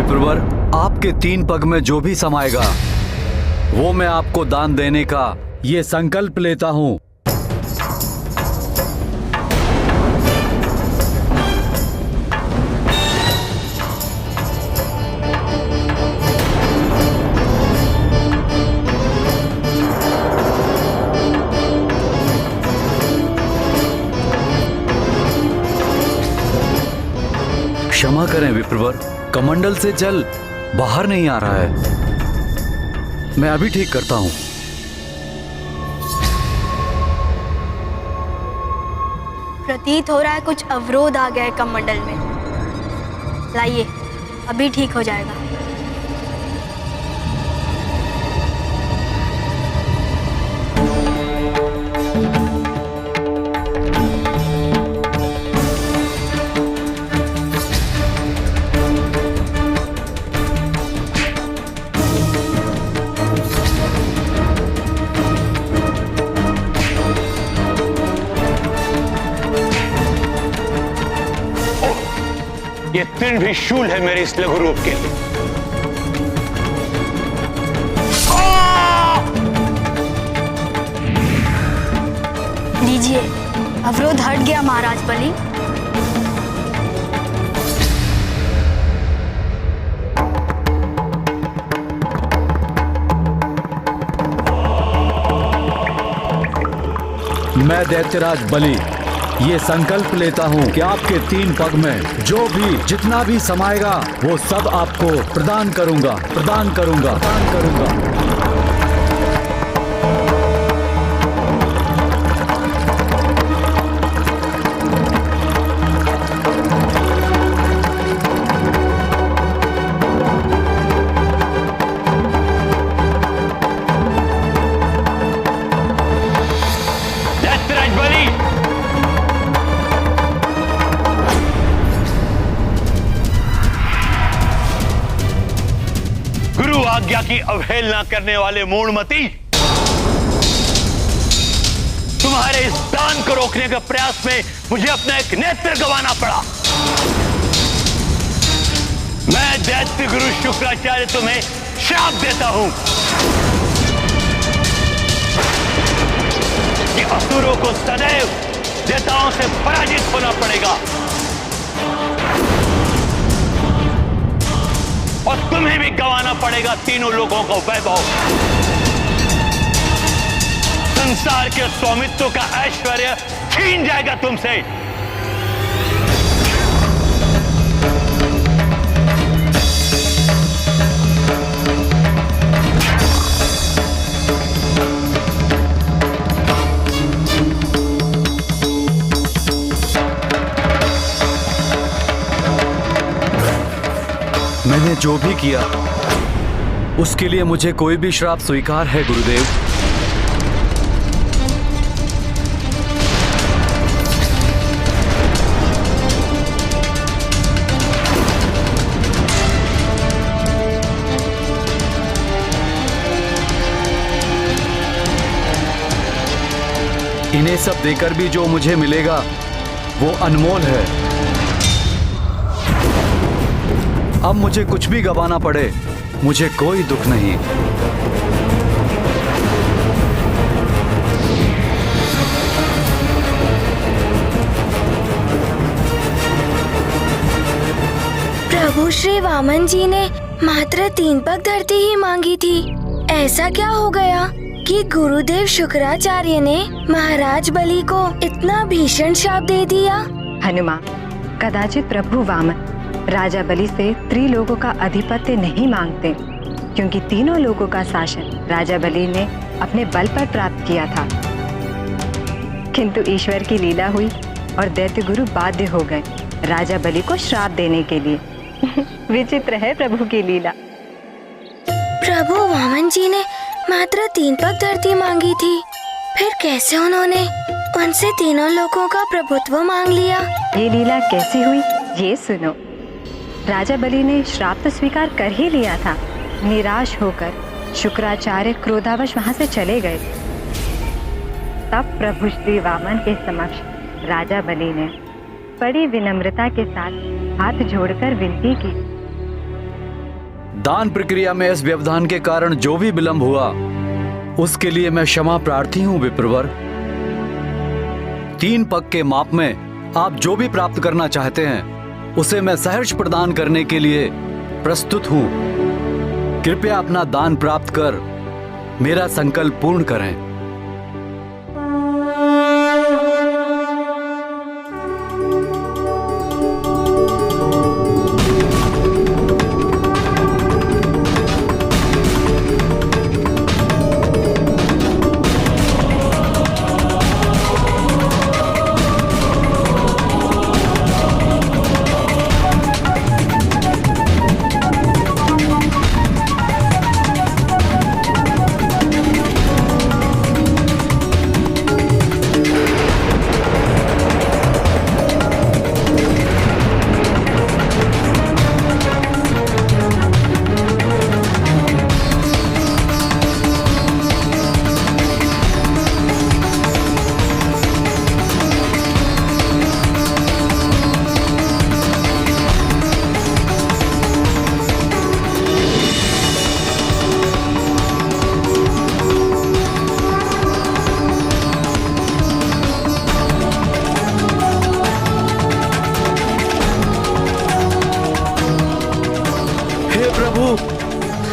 विप्रवर, आपके 3 पग में जो भी समाएगा वो मैं आपको दान देने का ये संकल्प लेता हूँ। क्षमा करें विप्रवर, कमंडल से जल बाहर नहीं आ रहा है। मैं अभी ठीक करता हूं। प्रतीत हो रहा है कुछ अवरोध आ गया है कमंडल में। लाइए, अभी ठीक हो जाएगा। ये तृण भी शूल है मेरे इस लघु रूप के लिए। लीजिए, अवरोध हट गया महाराज बलि। मैं दैत्यराज बलि ये संकल्प लेता हूँ कि आपके 3 पग में जो भी जितना भी समाएगा वो सब आपको प्रदान करूंगा, प्रदान करूंगा, प्रदान करूंगा। आज्ञा की अवहेलना करने वाले मूढ़मती, तुम्हारे इस दान को रोकने के प्रयास में मुझे अपना एक नेत्र गंवाना पड़ा। मैं दैत्य गुरु शुक्राचार्य तुम्हें श्राप देता हूं कि असुरों को सदैव देवताओं से पराजित होना पड़ेगा और तुम्हें भी गंवाना पड़ेगा तीनों लोगों को वैभव। संसार के स्वामित्व का ऐश्वर्य छीन जाएगा तुमसे। मैंने जो भी किया उसके लिए मुझे कोई भी श्राप स्वीकार है गुरुदेव। इन्हें सब देकर भी जो मुझे मिलेगा वो अनमोल है। अब मुझे कुछ भी गंवाना पड़े मुझे कोई दुख नहीं। प्रभु श्री वामन जी ने मात्र 3 पग धरती ही मांगी थी। ऐसा क्या हो गया कि गुरुदेव शुक्राचार्य ने महाराज बलि को इतना भीषण शाप दे दिया? हनुमान, कदाचित प्रभु वामन राजा बलि से त्रिलोकों का अधिपत्य नहीं मांगते, क्योंकि तीनों लोगों का शासन राजा बलि ने अपने बल पर प्राप्त किया था। किंतु ईश्वर की लीला हुई और दैत्य गुरु बाध्य हो गए राजा बलि को श्राप देने के लिए। विचित्र है प्रभु की लीला। प्रभु वामन जी ने मात्र 3 पग धरती मांगी थी, फिर कैसे उन्होंने उनसे तीनों लोगों का प्रभुत्व मांग लिया? ये लीला कैसी हुई ये सुनो। राजा बलि ने श्राप तो स्वीकार कर ही लिया था। निराश होकर शुक्राचार्य क्रोधावश वहां से चले गए। तब प्रभु श्री वामन के समक्ष राजा बलि ने बड़ी विनम्रता के साथ हाथ जोड़कर विनती की, दान प्रक्रिया में इस व्यवधान के कारण जो भी विलंब हुआ उसके लिए मैं क्षमा प्रार्थी हूं विप्रवर। 3 पग के माप में आप जो भी प्राप्त करना चाहते हैं उसे मैं सहर्ष प्रदान करने के लिए प्रस्तुत हूं। कृपया अपना दान प्राप्त कर मेरा संकल्प पूर्ण करें।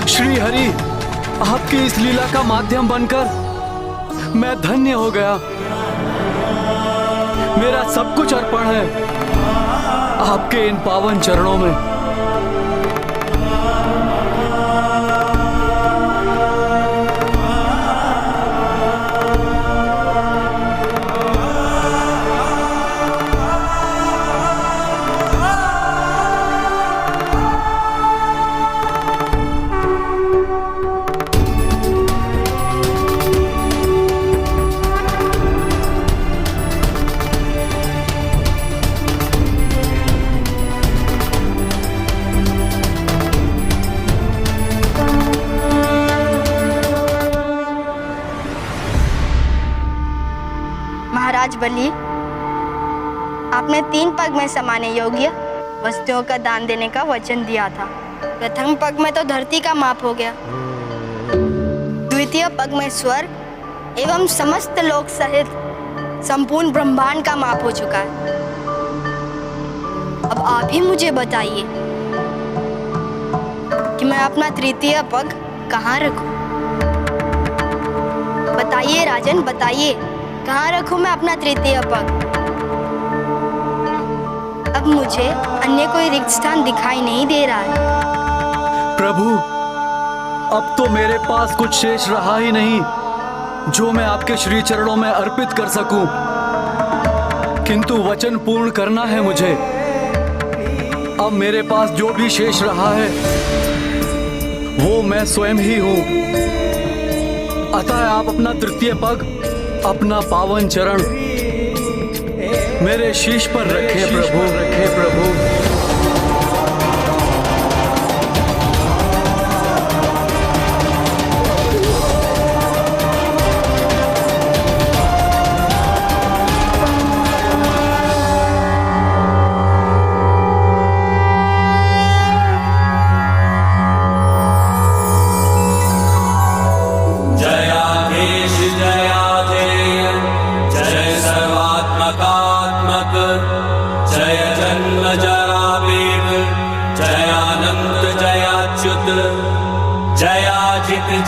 श्री हरि, आपकी इस लीला का माध्यम बनकर मैं धन्य हो गया। मेरा सब कुछ अर्पण है आपके इन पावन चरणों में। महाराज बलि, आपने 3 पग में समाने योग्य वस्तुओं का दान देने का वचन दिया था। प्रथम पग में तो धरती का माप हो गया, द्वितीय पग में स्वर्ग एवं समस्त लोक सहित संपूर्ण ब्रह्मांड का माप हो चुका है। अब आप ही मुझे बताइए कि मैं अपना तृतीय पग कहाँ रखूं? बताइए राजन, बताइए कहाँ रखूं मैं अपना तृतीय पग? अब मुझे अन्य कोई रिक्त स्थान दिखाई नहीं दे रहा है। प्रभु, अब तो मेरे पास कुछ शेष रहा ही नहीं जो मैं आपके श्री चरणों में अर्पित कर सकूं, किंतु वचन पूर्ण करना है मुझे। अब मेरे पास जो भी शेष रहा है वो मैं स्वयं ही हूं। अतः आप अपना तृतीय पग, अपना पावन चरण मेरे शीश पर रखे प्रभु, रखे प्रभु।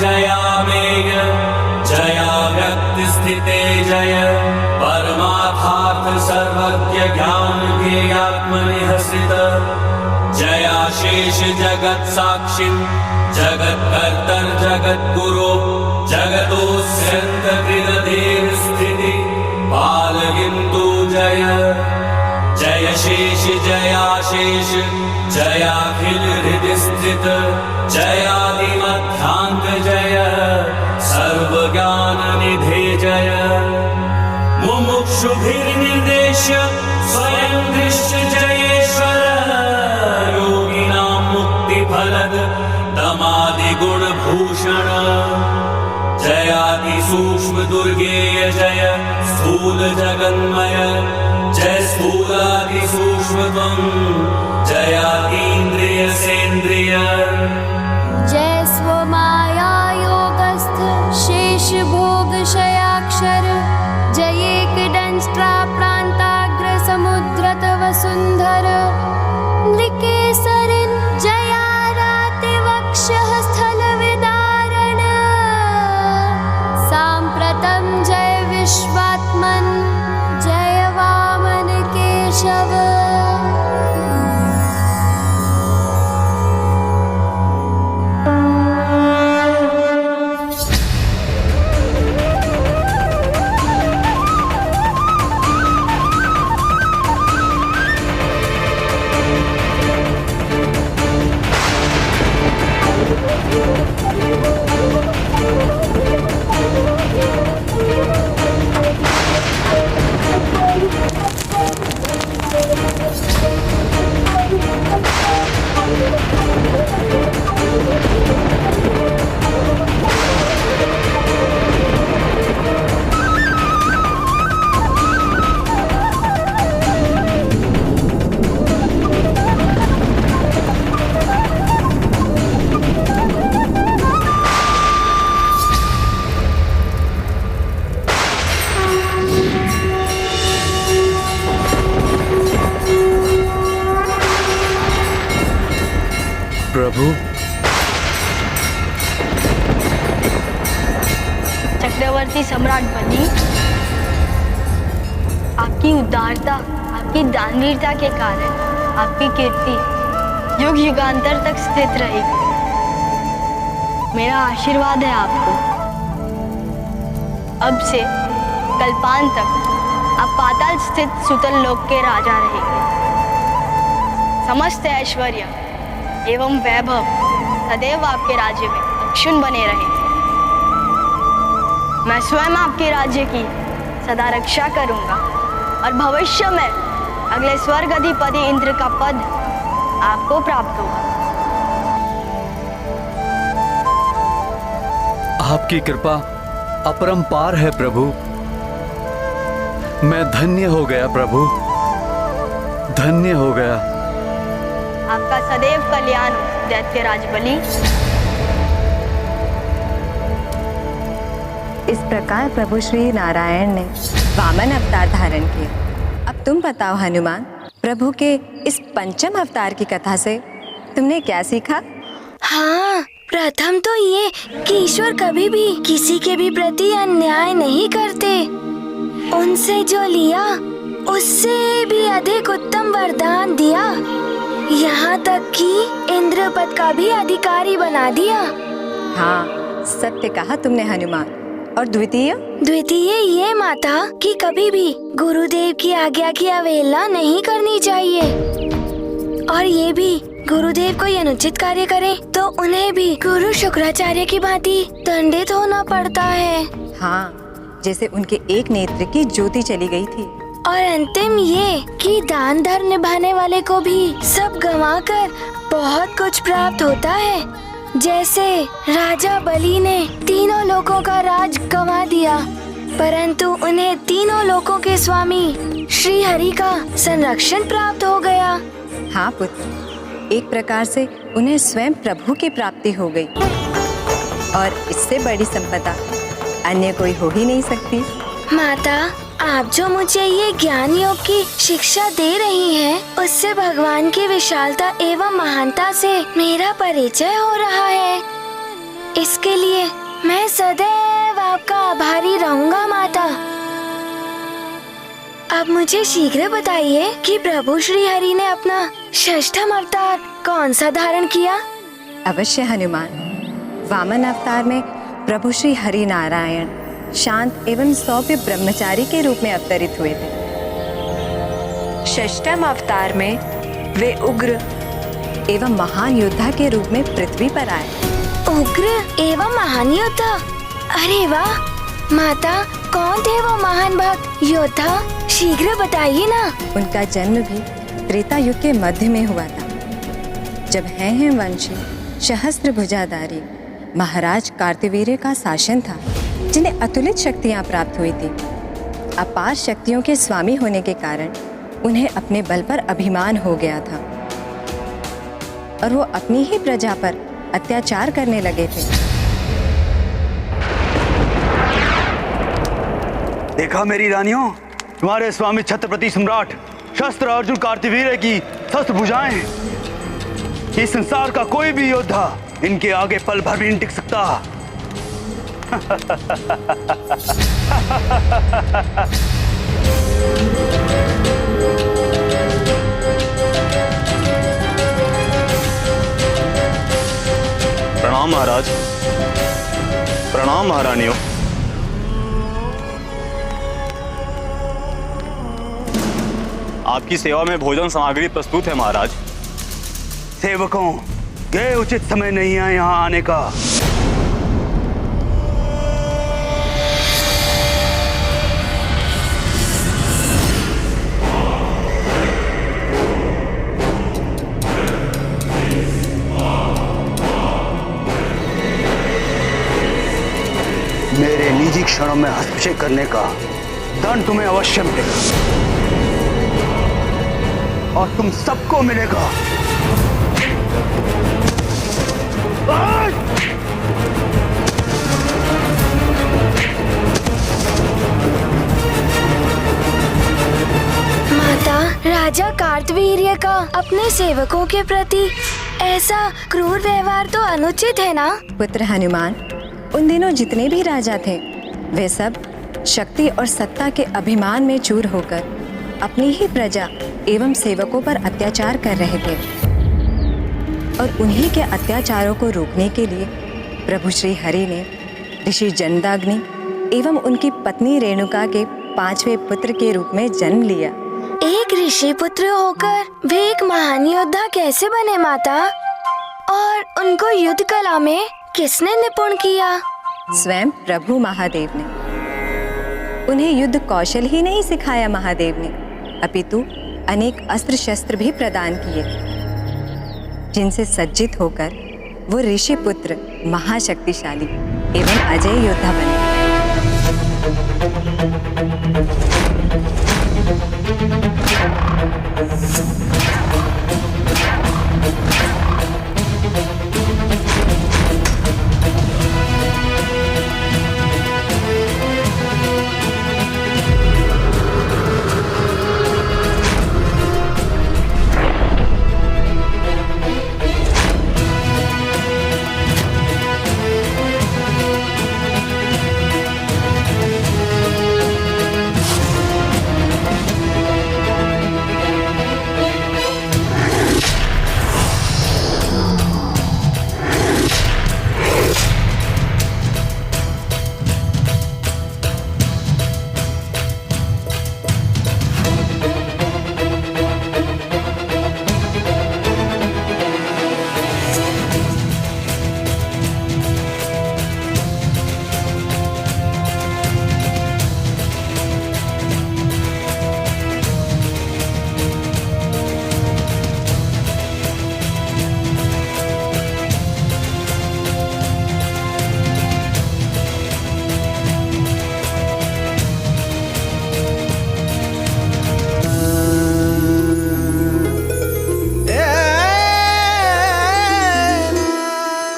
जयामेय जया व्यक्ति स्थिते जय परमार्थार्थ सर्वज्ञ ज्ञान ज्ञेयात्मनिहसित जया शेष जगत साक्षी जगत कर्तर जगत गुरु जगतोऽस्यन्त कृतदेव स्थिति पालयन्तु जय जय शेष जयाशेष जयाखिल हृदय स्थित जयादिमध्यान्त जय सर्वज्ञान निधे जय मुमुक्षुभिर्निर्देश्य स्वयं दृश्य जयेश्वर योगिनां मुक्तिफलद दमादिगुण भूषण जयाति सूक्ष्म दुर्गेय जय स्थूल जगन्मय जय स्थूलादि सूक्ष्म त्वं जयातीन्द्रिय सेन्द्रिय प्रभु। चक्रवर्ती सम्राट बलि, आपकी उदारता, आपकी दानवीरता के कारण आपकी कीर्ति युग युगांतर तक स्थित रहेगी। मेरा आशीर्वाद है आपको। अब से कल्पांत तक आप पाताल स्थित सुतल लोक के राजा रहेंगे। समस्त ऐश्वर्य एवं वैभव सदैव आपके राज्य में अक्षुण्ण बने रहेंगे। मैं स्वयं आपके राज्य की सदा रक्षा करूंगा और भविष्य में अगले स्वर्ग अधिपति इंद्र का पद आपको प्राप्त होगा। आपकी कृपा अपरंपार है प्रभु। मैं धन्य हो गया प्रभु, धन्य हो गया। आपका सदैव कल्याण हो दैत्यराज बलि। इस प्रकार प्रभु श्री नारायण ने वामन अवतार धारण किया। अब तुम बताओ हनुमान, प्रभु के इस पंचम अवतार की कथा से तुमने क्या सीखा? हाँ, प्रथम तो ये कि ईश्वर कभी भी किसी के भी प्रति अन्याय नहीं करते। उनसे जो लिया उससे भी अधिक उत्तम वरदान दिया, यहाँ तक कि इंद्र पद का भी अधिकारी बना दिया। हाँ, सत्य कहा तुमने हनुमान। और द्वितीय ये माता कि कभी भी गुरुदेव की आज्ञा की अवहेलना नहीं करनी चाहिए। और ये भी गुरुदेव कोई अनुचित कार्य करे तो उन्हें भी गुरु शुक्राचार्य की भांति दंडित होना पड़ता है। हाँ, जैसे उनके एक नेत्र की ज्योति चली गई थी। और अंतिम ये कि दान धर्म निभाने वाले को भी सब गंवाकर बहुत कुछ प्राप्त होता है। जैसे राजा बलि ने तीनों लोकों का राज गंवा दिया, परंतु उन्हें तीनों लोकों के स्वामी श्री हरि का संरक्षण प्राप्त हो गया। हाँ पुत्र, एक प्रकार से उन्हें स्वयं प्रभु की प्राप्ति हो गई। और इससे बड़ी संपदा अन्य कोई हो ही नहीं सकती। माता, आप जो मुझे ये ज्ञान योग की शिक्षा दे रही हैं, उससे भगवान की विशालता एवं महानता से मेरा परिचय हो रहा है। इसके लिए मैं सदैव आपका आभारी रहूंगा माता। अब मुझे शीघ्र बताइए कि प्रभु श्री हरि ने अपना षष्ठम अवतार कौन सा धारण किया? अवश्य हनुमान, वामन अवतार में प्रभु श्री हरि नारायण शांत एवं सौम्य ब्रह्मचारी के रूप में अवतरित हुए थे। षष्ठम अवतार में वे उग्र एवं महान योद्धा के रूप में पृथ्वी पर आए। उग्र एवं महान योद्धा? अरे वाह माता, कौन थे वो महान भक्त योद्धा? शीघ्र बताइए ना। उनका जन्म भी त्रेता युग के मध्य में हुआ था, जब हैं वंशी सहस्त्र भुजाधारी महाराज कार्तवीर्य का शासन था, जिन्हें अतुलित शक्तियां प्राप्त हुई थी। अपार शक्तियों के स्वामी होने के कारण उन्हें अपने बल पर अभिमान हो गया था और वो अपनी ही प्रजा पर अत्याचार करने लगे थे। देखा मेरी रानियों, तुम्हारे स्वामी छत्रपति सम्राट शस्त्र अर्जुन कार्तवीर्य की शस्त्र भुजाएं। इस संसार का कोई भी योद्धा इनके आगे पल भर भी नहीं टिक सकता। प्रणाम महाराज। प्रणाम महारानियों। आपकी सेवा में भोजन सामग्री प्रस्तुत है महाराज। सेवकों, ये उचित समय नहीं है यहाँ आने का। मेरे निजी क्षणों में हस्तक्षेप करने का दंड तुम्हें अवश्य मिलेगा और तुम सबको मिलेगा। माता, राजा कार्तवीर्य का अपने सेवकों के प्रति ऐसा क्रूर व्यवहार तो अनुचित है ना? पुत्र हनुमान, उन दिनों जितने भी राजा थे वे सब शक्ति और सत्ता के अभिमान में चूर होकर अपनी ही प्रजा एवं सेवकों पर अत्याचार कर रहे थे और उन्हीं के अत्याचारों को रोकने के लिए प्रभु श्री हरि ने ऋषि जमदग्नि एवं उनकी पत्नी रेणुका के 5वें पुत्र के रूप में जन्म लिया। एक ऋषि पुत्र होकर वे एक महान योद्धा कैसे बने माता? और उनको युद्ध कला में किसने निपुण किया? स्वयं प्रभु महादेव ने। उन्हें युद्ध कौशल ही नहीं सिखाया महादेव ने, अपितु अनेक अस्त्र शस्त्र भी प्रदान किए, जिनसे सज्जित होकर वो ऋषि पुत्र महाशक्तिशाली एवं अजय योद्धा बने।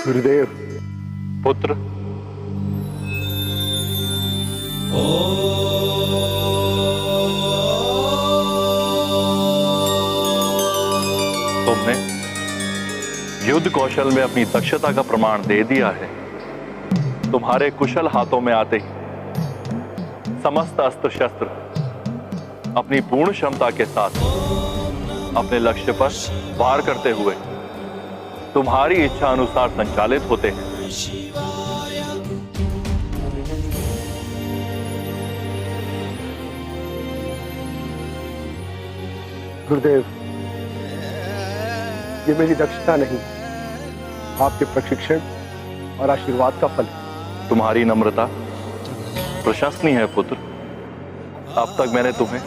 गुरुदेव। पुत्र, तुमने युद्ध कौशल में अपनी दक्षता का प्रमाण दे दिया है। तुम्हारे कुशल हाथों में आते ही समस्त अस्त्र शस्त्र अपनी पूर्ण क्षमता के साथ अपने लक्ष्य पर वार करते हुए तुम्हारी इच्छा अनुसार संचालित होते हैं। गुरुदेव, ये मेरी दक्षता नहीं, आपके प्रशिक्षण और आशीर्वाद का फल है। तुम्हारी नम्रता प्रशंसनीय है पुत्र। अब तक मैंने तुम्हें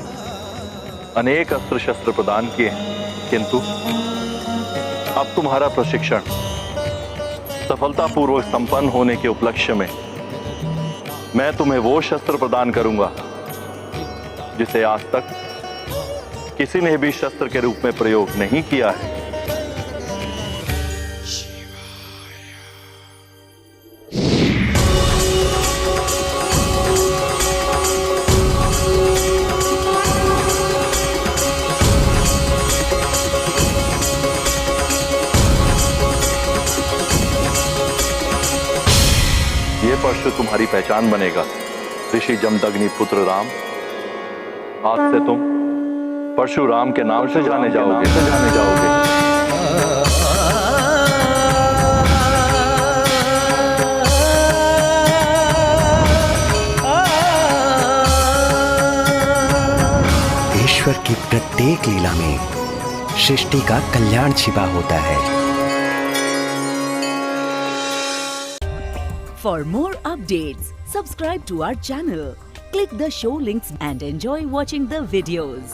अनेक अस्त्र शस्त्र प्रदान किए हैं, किंतु अब तुम्हारा प्रशिक्षण सफलतापूर्वक संपन्न होने के उपलक्ष्य में मैं तुम्हें वो शस्त्र प्रदान करूंगा जिसे आज तक किसी ने भी शस्त्र के रूप में प्रयोग नहीं किया है। ये परशु तुम्हारी पहचान बनेगा। ऋषि जमदग्नि पुत्र राम, आज से तुम परशुराम के नाम से जाने जाओगे। ईश्वर की प्रत्येक लीला में सृष्टि का कल्याण छिपा होता है। For more updates, subscribe to our channel, click the show links and enjoy watching the videos.